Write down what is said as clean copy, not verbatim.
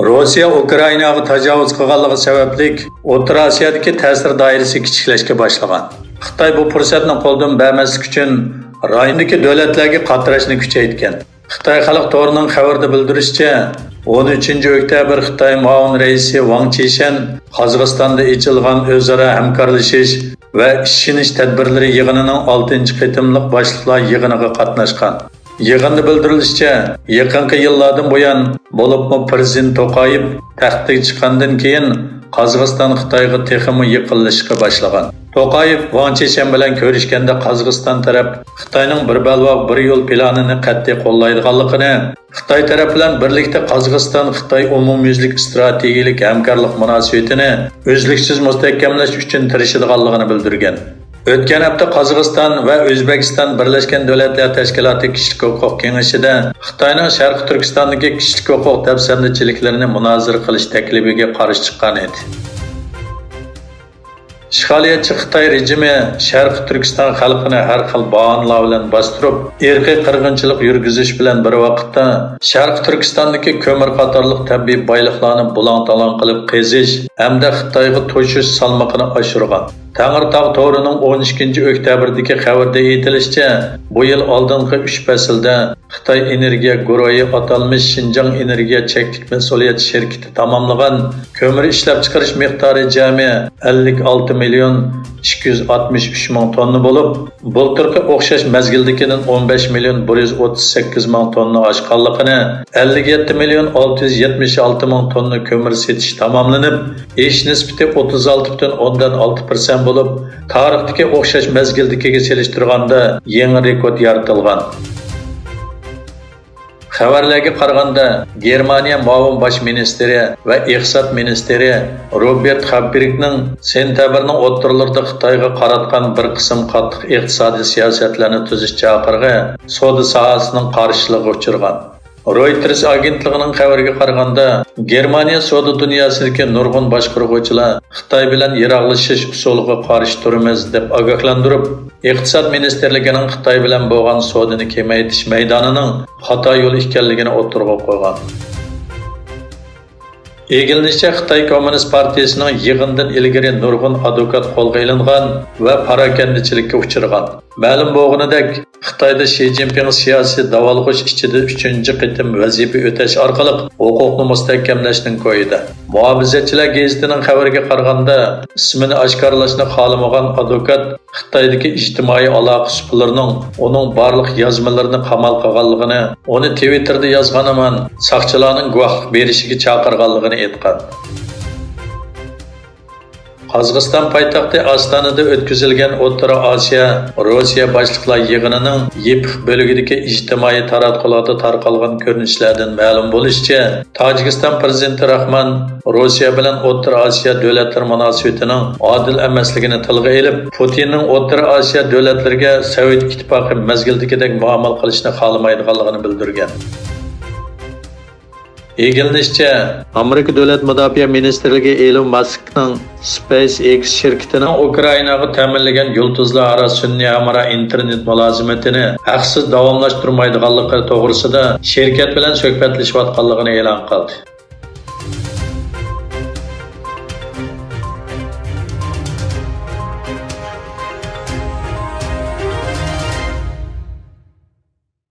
Rossiya Ukrainaga tajovuz qilganligi sababli O'rta Osiyodagi ta'sir doirasi kichiklashga boshlagan. Xitoy bu fursatni qo'ldan bermaslik uchun rayondagi davlatlarga qatirashni kuchaytirgan. Xitoy xalq to'rining xabarda bildirishicha, 13 oktyabr Xitoy muavin raisi Wang Qishan Qozog'istonda ochilgan o'zaro hamkorlashish va ishinish tadbirlari yig'inining 6-qitimliq boshliqlar yig'iniga qatnashgan. Yig'inda bildirilishicha, yaqinqi yillardan buyon bo'libmi Prezident To'qayev taxtga chiqqandan keyin Qozog'iston Xitoyga texmi yaqinlashishga boshlagan. To'qayev Wang Qishan bilan ko'rishganda Qozog'iston taraf Xitoyning bir balvoq bir yo'l planini qat'iy qo'llaydiganligini, Xitoy taraf bilan birlikda Qozog'iston-Xitoy umumyuzlik strategik hamkorlik munosabatini uzluksiz mustahkamlash uchun tirishadiganligini bildirgan. O'tgan hafta Qozog'iston va O'zbekiston Birlashgan Davlatlar Tashkiloti Kishilik huquq kengashida Xitoyning Sharq Turkistondagi kishilik huquq dafsandichiliklarini munozara qilish taklifiga qarshi chiqqan edi. İşgaliyatçı Xitoy rejimi Sharq Turkiston xalqini har xil bahonalar bilan bostirib, irqiy qirg'inchilik yurgizish bilan bir vaqtda Sharq Turkistondagi ko'mir qatorliq tabiiy boyliqlarni bulang-talang qilib qazish hamda Xitoyga to'shish salmoqini oshirgan. Tangirtog' to'rining 12 oktyabrdagi xabarda aytilishicha, bu yil oldingi 3 faslda Xitoy energiya guruhi atalmish Xinjiang Energiya Cheklik Mas'uliyat shirkati tamomlagan ko'mir ishlab chiqarish miqdori jami 56 million 263 ming tonna bo'lib, bulturga o'xshash mazgildagidan 15 million 138 ming tonna oshganligini, 57 million 676 ming tonna ko'mir setish tamomlanib, ish nisbati 36,6% bo'lib, tarixdagi o'xshash mazgildagiga selishtirganda yangi rekord yaratilgan. Xabarlarga qaraganda, Germaniya muavin bosh ministri va iqtisod ministri Robert Habeckning sentabrning o'rtalarida Xitoyga qaratgan bir qism qattiq iqtisodiy siyosatlarni tuzish chaqirig'i savdo sohasining qarshiligiga uchragan. Reuters agentligining xabariga qaraganda, Germaniya savdo dunyosidagi nurg'un boshqaruvchilar Xitoy bilan yiroqlashish usuliga qarshi turamiz deb ogohlantirib, iqtisod ministerligining Xitoy bilan bo'lgan savdoni kamaytirish maydonining xato yo'l ekanligini o'tirg'a qo'ygan. Egilinishcha Xitoy Kommunist partiyasining yig'indan ilgari nurg'un advokat qo'lga ilingan va parakandichilikka uchragan. Ma'lum bo'lganidek, Xitoyda Xi Jinping siyosiy davolg'ish ichida 3-qitim vazifa o'tash orqali huquqni mustahkamlashning ko'yida. Muhofizachilar gazetining xabariga qaraganda, ismini oshkorlashni xohlamagan advokat Xitoydagi ijtimoiy aloqa suhbatlarining uning barliq yozmalarini qamal qilganligini, uni Twitterda yozganaman soqchilarning guvohlik berishiga chaqirganligini aytgan. Qozog'iston poytaxti Ostonada o'tkazilgan O'rta Osiyo Rossiya boshliqlar yig'inining yepiq bo'lagidagi ijtimoiy taratqularda tarqalgan ko'rinishlardan ma'lum bo'lishicha, Tojikiston prezidenti Rahmon Rossiya bilan O'rta Osiyo davlatlari munosabatining adil emasligini tilga olib, Putinning O'rta Osiyo davlatlariga Sovet ittifoqi mazgildagidek muomala qilishni xohlamaydiganligini bildirgan. Egilinishcha, Amerika Davlat Mudofaa Ministrligi Elon Muskning SpaceX shirkatining Ukrainaga ta'minlagan yulduzlararo sun'iy amara internet mulozimatini haqsiz davomlashtirmaydiganligi to'g'risida shirkat bilan suhbatlashayotganligini e'lon qildi.